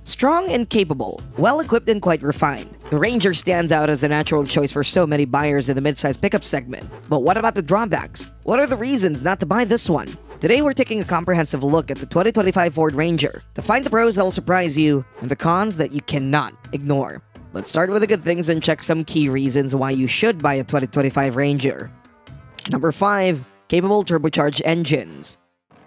Strong and capable, well-equipped and quite refined, the Ranger stands out as a natural choice for so many buyers in the midsize pickup segment. But what about the drawbacks? What are the reasons not to buy this one? Today we're taking a comprehensive look at the 2025 Ford Ranger to find the pros that'll surprise you and the cons that you cannot ignore. Let's start with the good things and check some key reasons why you should buy a 2025 Ranger. Number 5. Capable turbocharged engines.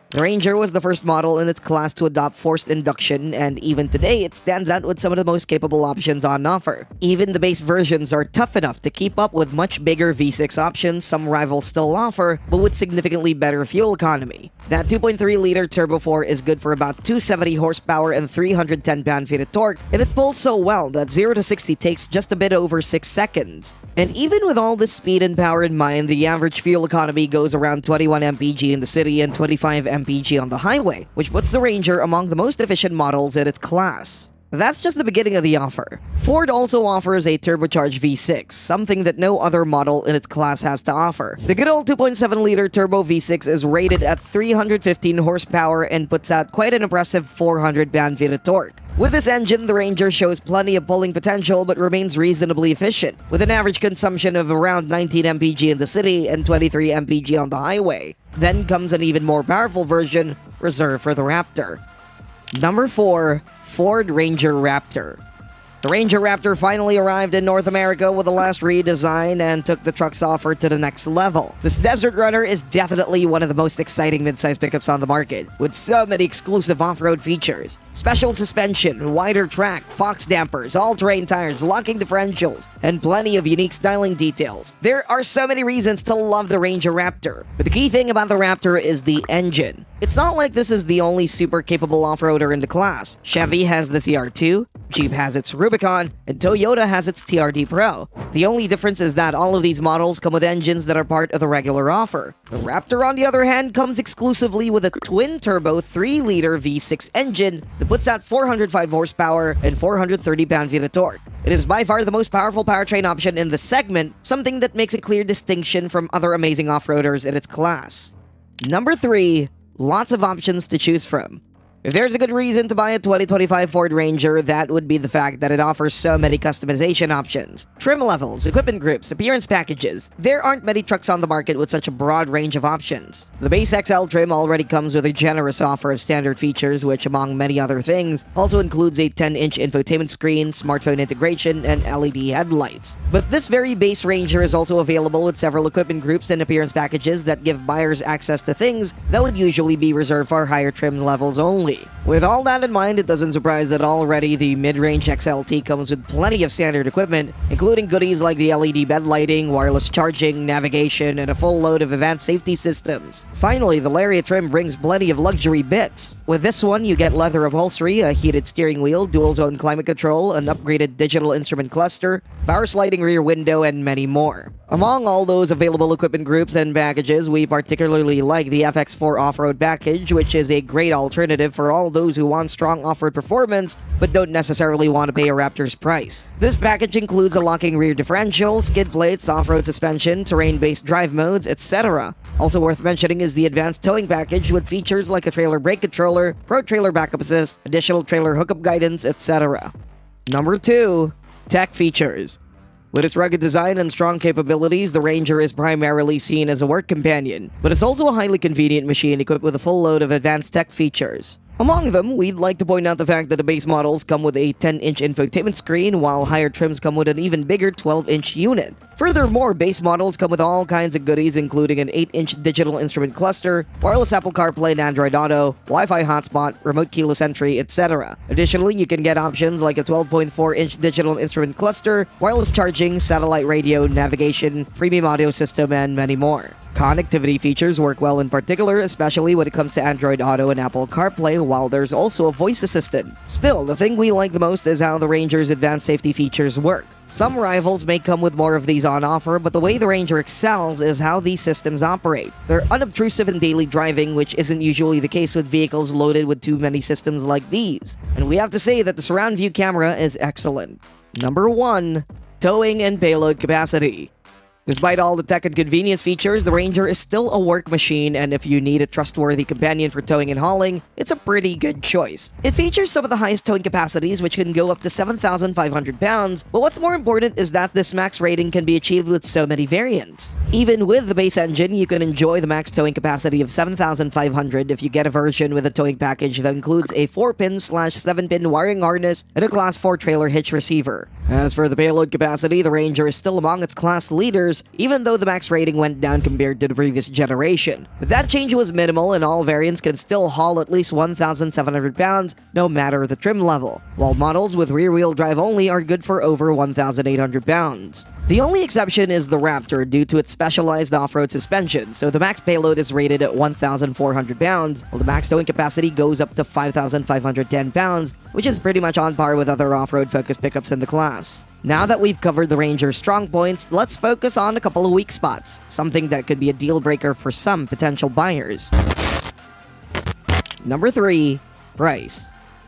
The Ranger was the first model in its class to adopt forced induction, and even today it stands out with some of the most capable options on offer. Even the base versions are tough enough to keep up with much bigger V6 options some rivals still offer, but with significantly better fuel economy. That 2.3-liter Turbo 4 is good for about 270 horsepower and 310 pound-feet of torque, and it pulls so well that 0 to 60 takes just a bit over 6 seconds. And even with all this speed and power in mind, the average fuel economy goes around 21 mpg in the city and 25 mpg on the highway, which puts the Ranger among the most efficient models in its class. That's just the beginning of the offer. Ford also offers a turbocharged V6, something that no other model in its class has to offer. The good old 2.7-liter turbo V6 is rated at 315 horsepower and puts out quite an impressive 400 pound-feet of torque. With this engine, the Ranger shows plenty of pulling potential but remains reasonably efficient, with an average consumption of around 19 mpg in the city and 23 mpg on the highway. Then comes an even more powerful version, reserved for the Raptor. Number 4. Ford Ranger Raptor. The Ranger Raptor finally arrived in North America with the last redesign and took the truck's offer to the next level. This Desert Runner is definitely one of the most exciting midsize pickups on the market, with so many exclusive off-road features. Special suspension, wider track, Fox dampers, all-terrain tires, locking differentials, and plenty of unique styling details. There are so many reasons to love the Ranger Raptor, but the key thing about the Raptor is the engine. It's not like this is the only super capable off-roader in the class. Chevy has the CR2, Jeep has its Rubicon, and Toyota has its TRD Pro. The only difference is that all of these models come with engines that are part of the regular offer. The Raptor, on the other hand, comes exclusively with a twin-turbo 3-liter V6 engine that puts out 405 horsepower and 430 pound-feet of torque. It is by far the most powerful powertrain option in the segment, something that makes a clear distinction from other amazing off-roaders in its class. Number 3. Lots of options to choose from. If there's a good reason to buy a 2025 Ford Ranger, that would be the fact that it offers so many customization options. Trim levels, equipment groups, appearance packages. There aren't many trucks on the market with such a broad range of options. The base XL trim already comes with a generous offer of standard features, which, among many other things, also includes a 10-inch infotainment screen, smartphone integration, and LED headlights. But this very base Ranger is also available with several equipment groups and appearance packages that give buyers access to things that would usually be reserved for higher trim levels only. With all that in mind, it doesn't surprise that already the mid-range XLT comes with plenty of standard equipment, including goodies like the LED bed lighting, wireless charging, navigation, and a full load of advanced safety systems. Finally, the Lariat trim brings plenty of luxury bits. With this one, you get leather upholstery, a heated steering wheel, dual-zone climate control, an upgraded digital instrument cluster, power sliding rear window, and many more. Among all those available equipment groups and packages, we particularly like the FX4 off-road package, which is a great alternative for all those who want strong off-road performance but don't necessarily want to pay a Raptor's price. This package includes a locking rear differential, skid plates, off-road suspension, terrain-based drive modes, etc. Also worth mentioning is the advanced towing package with features like a trailer brake controller, pro trailer backup assist, additional trailer hookup guidance, etc. Number 2. Tech features. With its rugged design and strong capabilities, the Ranger is primarily seen as a work companion, but it's also a highly convenient machine equipped with a full load of advanced tech features. Among them, we'd like to point out the fact that the base models come with a 10-inch infotainment screen, while higher trims come with an even bigger 12-inch unit. Furthermore, base models come with all kinds of goodies, including an 8-inch digital instrument cluster, wireless Apple CarPlay and Android Auto, Wi-Fi hotspot, remote keyless entry, etc. Additionally, you can get options like a 12.4-inch digital instrument cluster, wireless charging, satellite radio, navigation, premium audio system, and many more. Connectivity features work well in particular, especially when it comes to Android Auto and Apple CarPlay, while there's also a voice assistant. Still, the thing we like the most is how the Ranger's advanced safety features work. Some rivals may come with more of these on offer, but the way the Ranger excels is how these systems operate. They're unobtrusive in daily driving, which isn't usually the case with vehicles loaded with too many systems like these. And we have to say that the surround view camera is excellent. Number 1. Towing and payload capacity. Despite all the tech and convenience features, the Ranger is still a work machine, and if you need a trustworthy companion for towing and hauling, it's a pretty good choice. It features some of the highest towing capacities, which can go up to 7,500 pounds, but what's more important is that this max rating can be achieved with so many variants. Even with the base engine, you can enjoy the max towing capacity of 7,500 if you get a version with a towing package that includes a 4-pin/7-pin wiring harness and a Class 4 trailer hitch receiver. As for the payload capacity, the Ranger is still among its class leaders, even though the max rating went down compared to the previous generation. But that change was minimal, and all variants can still haul at least 1,700 pounds, no matter the trim level, while models with rear-wheel drive only are good for over 1,800 pounds. The only exception is the Raptor due to its specialized off-road suspension, so the max payload is rated at 1,400 pounds, while the max towing capacity goes up to 5,510 pounds, which is pretty much on par with other off-road focused pickups in the class. Now that we've covered the Ranger's strong points, let's focus on a couple of weak spots, something that could be a deal breaker for some potential buyers. Number 3. Price.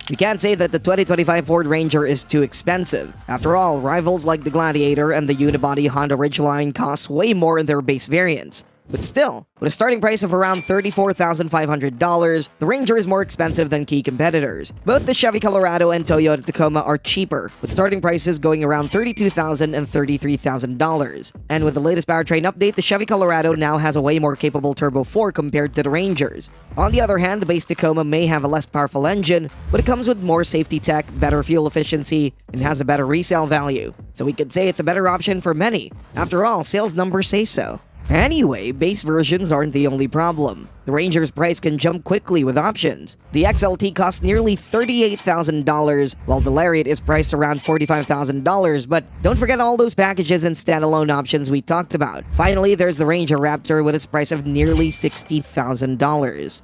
We can't say that the 2025 Ford Ranger is too expensive. After all, rivals like the Gladiator and the unibody Honda Ridgeline cost way more in their base variants. But still, with a starting price of around $34,500, the Ranger is more expensive than key competitors. Both the Chevy Colorado and Toyota Tacoma are cheaper, with starting prices going around $32,000 and $33,000. And with the latest powertrain update, the Chevy Colorado now has a way more capable Turbo 4 compared to the Rangers. On the other hand, the base Tacoma may have a less powerful engine, but it comes with more safety tech, better fuel efficiency, and has a better resale value. So we could say it's a better option for many. After all, sales numbers say so. Anyway, base versions aren't the only problem. The Ranger's price can jump quickly with options. The XLT costs nearly $38,000, while the Lariat is priced around $45,000, but don't forget all those packages and standalone options we talked about. Finally, there's the Ranger Raptor with its price of nearly $60,000.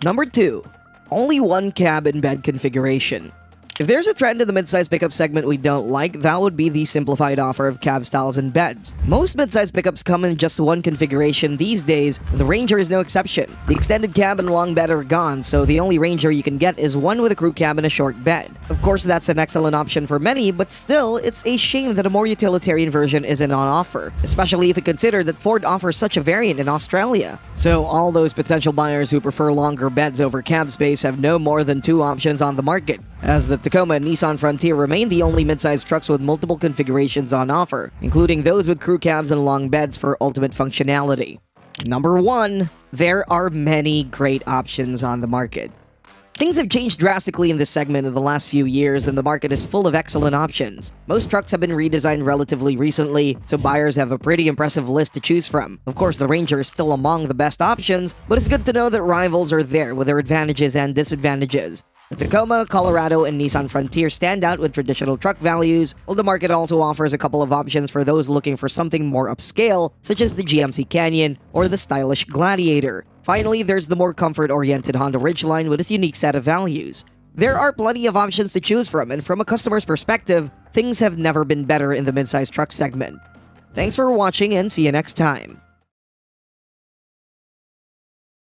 Number 2. Only one cab in bed configuration. If there's a trend in the midsize pickup segment we don't like, that would be the simplified offer of cab styles and beds. Most midsize pickups come in just one configuration these days, and the Ranger is no exception. The extended cab and long bed are gone, so the only Ranger you can get is one with a crew cab and a short bed. Of course, that's an excellent option for many, but still, it's a shame that a more utilitarian version isn't on offer, especially if you consider that Ford offers such a variant in Australia. So all those potential buyers who prefer longer beds over cab space have no more than two options on the market, as the Tacoma and Nissan Frontier remain the only midsize trucks with multiple configurations on offer, including those with crew cabs and long beds for ultimate functionality. Number 1. There are many great options on the market. Things have changed drastically in this segment in the last few years, and the market is full of excellent options. Most trucks have been redesigned relatively recently, so buyers have a pretty impressive list to choose from. Of course, the Ranger is still among the best options, but it's good to know that rivals are there with their advantages and disadvantages. The Tacoma, Colorado, and Nissan Frontier stand out with traditional truck values, while the market also offers a couple of options for those looking for something more upscale, such as the GMC Canyon or the stylish Gladiator. Finally, there's the more comfort-oriented Honda Ridgeline with its unique set of values. There are plenty of options to choose from, and from a customer's perspective, things have never been better in the midsize truck segment. Thanks for watching, and see you next time.